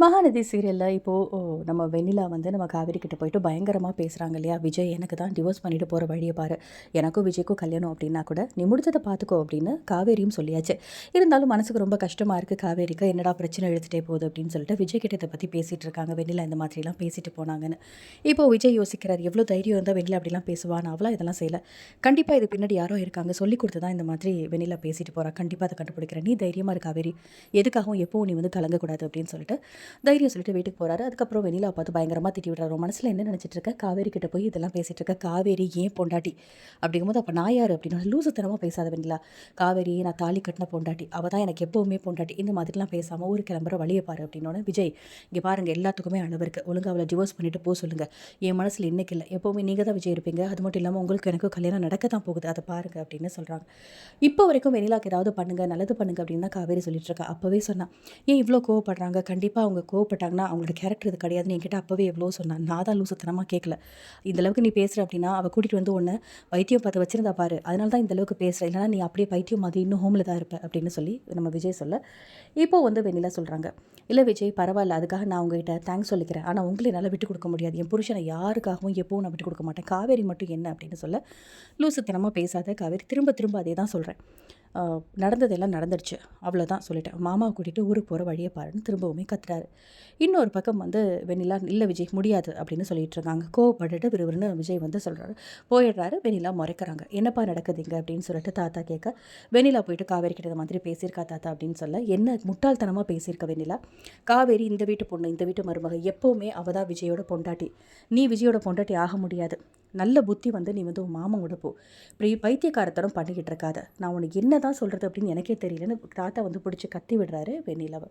மகாநதி சீரியலில் இப்போது நம்ம வெண்ணிலா வந்து நம்ம காவேரி கிட்ட போயிட்டு பயங்கரமாக பேசுகிறாங்க இல்லையா? விஜய் எனக்கு தான் டிவோர்ஸ் பண்ணிட்டு போகிற வழியை பாரு, எனக்கும் விஜய்க்கும் கல்யாணம் அப்படின்னா கூட நீ முடிச்சதை பார்த்துக்கோ அப்படின்னு காவேரியும் சொல்லியாச்சு. இருந்தாலும் மனசுக்கு ரொம்ப கஷ்டமாக இருக்குது காவேரிக்கு. என்னடா பிரச்சனை எழுத்துட்டே போகுது அப்படின்னு சொல்லிட்டு விஜய் கிட்ட இதை பற்றி பேசிகிட்டு இருக்காங்க. வெண்ணிலா இந்த மாதிரிலாம் பேசிட்டு போனாங்கன்னு. இப்போது விஜய் யோசிக்கிறார், எவ்வளோ தைரியம் இருந்தால் வெண்ணிலா அப்படிலாம் பேசுவா, நான் அவளாக இதெல்லாம் செய்யலை. கண்டிப்பாக இது பின்னாடி யாரோ இருக்காங்க, சொல்லி கொடுத்து தான் இந்த மாதிரி வெண்ணிலா பேசிட்டு போகிறா. கண்டிப்பாக அதை கண்டுபிடிக்கிறேன். நீ தைரியமாக இரு காவேரி, எதுக்காகவும் எப்போவும் நீ வந்து கலங்கக்கூடாது அப்படின்னு சொல்லிட்டு தைரியம் சொல்லிட்டு வீட்டுக்கு போகிறாரு. அதுக்கப்புறம் வெண்ணிலா பார்த்து பயங்கரமாக திட்டி விடுறாரு. மனசில் என்ன நினச்சிட்டு இருக்க, காவேரி கிட்ட போய் இதெல்லாம் பேசிகிட்டு இருக்க, காவேரி ஏன் பொண்டாட்டி அப்படிங்கும்போது அப்போ நான் யார் அப்படின்னு லூசுத்தனமாக பேசாத வெண்ணிலா, காவேரி நான் தாலி கட்டின பொண்டாட்டி, அவள் தான் எனக்கு எப்போவுமே பொண்டாட்டி, இந்த மாதிரிலாம் பேசாமல் ஊர் கிளம்புற வழியை பாரு அப்படின்னோட விஜய், இங்கே பாருங்கள் எல்லாத்துக்குமே அளவு இருக்குது, ஒழுங்காக அவளை டிவோர்ஸ் பண்ணிட்டு போக சொல்லுங்கள், என் மனசில் இன்னைக்கு இல்லை எப்போவுமே நீங்கள் தான் விஜய் இருப்பீங்க, அது மட்டும் இல்லாமல் உங்களுக்கு எனக்கு கல்யாணம் நடக்க தான் போகுது, அதை பாருங்கள் அப்படின்னு சொல்கிறாங்க. இப்போ வரைக்கும் வெண்ணிலாக்கு ஏதாவது பண்ணுங்க, நல்லது பண்ணுங்க அப்படின்னு தான் காவேரி சொல்லிட்டு இருக்கா. அப்போவே சொன்னான், ஏன் இவ்வளோ கோவப்படுறாங்க, கண்டிப்பாக அவங்க கோவப்பட்டாங்கன்னா அவங்களோட கேரக்டர் இது கிடையாதுன்னு என்கிட்ட அப்போவே எவ்வளோ சொன்னான். நான் தான் லூசுத்தனமாக கேட்கல. இந்த அளவுக்கு நீ பேசுகிற அப்படின்னா அவள் கூட்டிகிட்டு வந்து ஒன்று வைத்தியம் பார்த்து வச்சிருந்தா பாரு, அதனால தான் இந்த அளவுக்கு பேசுகிற, இல்லைனா நீ அப்படியே பைத்தியம் மாதிரி இன்னும் ஹோமில் தான் இருப்ப அப்படின்னு சொல்லி நம்ம விஜய் சொல்ல, இப்போ வந்து வெண்ணிலா சொல்கிறாங்க, இல்லை விஜய் பரவாயில்ல, அதுக்காக நான் உங்ககிட்ட தேங்க்ஸ் சொல்லிக்கிறேன், ஆனால் உங்களை என்னால் விட்டு கொடுக்க முடியாது, என் புருஷனை யாருக்காகவும் எப்போவும் நான் விட்டு கொடுக்க மாட்டேன், காவேரி மட்டும் என்ன அப்படின்னு சொல்ல, லூசுத்தனமாக பேசாத காவேரி, திரும்ப திரும்ப அதே தான் சொல்கிறேன், நடந்ததெல்லாம் நடந்துடுச்சு, அவ்வளோதான் சொல்லிட்டேன், மாமாவை கூட்டிகிட்டு ஊருக்கு போகிற வழியை பாருன்னு திரும்பவுமே கத்துறாரு. இன்னொரு பக்கம் வந்து வெண்ணிலா, இல்லை விஜய் முடியாது அப்படின்னு சொல்லிட்டு இருக்காங்க. கோவப்பட்டுட்டு விறுவிறுன்னு விஜய் வந்து சொல்கிறாரு, போயிடுறாரு. வெண்ணிலா முறைக்கிறாங்க, என்னப்பா நடக்குதுங்க அப்படின்னு சொல்லிட்டு தாத்தா கேட்க, வெண்ணிலா போயிட்டு காவேரி கிட்ட இந்த மாதிரி பேசியிருக்கா தாத்தா அப்படின்னு சொல்ல, என்ன முட்டாள்தனமாக பேசியிருக்க வெண்ணிலா, காவேரி இந்த வீட்டு பொண்ணு, இந்த வீட்டு மருமக, எப்போவுமே அவள் தான் விஜயோட பொண்டாட்டி, நீ விஜயோட பொண்டாட்டி ஆக முடியாது, நல்ல புத்தி வந்து நீ வந்து உன் மாமன் போ, இப்படி பைத்தியக்காரத்தனம் பண்ணிக்கிட்டு இருக்காத, நான் உனக்கு என்ன தான் சொல்கிறது அப்படின்னு எனக்கே தெரியலன்னு தாத்தா வந்து பிடிச்சி கத்தி விடுறாரு வெண்ணிலாவை.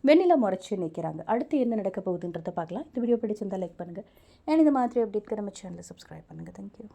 வெண்ணிலா முறைச்சி நிற்கிறாங்க. அடுத்து என்ன நடக்க போகுதுன்றதை பார்க்கலாம். இந்த வீடியோ பிடிச்சிருந்தால் லைக் பண்ணுங்கள். அண்ட் இந்த மாதிரி அப்டேட்க்கு நம்ம சேனலை சப்ஸ்கிரைப் பண்ணுங்கள். தேங்க்யூ.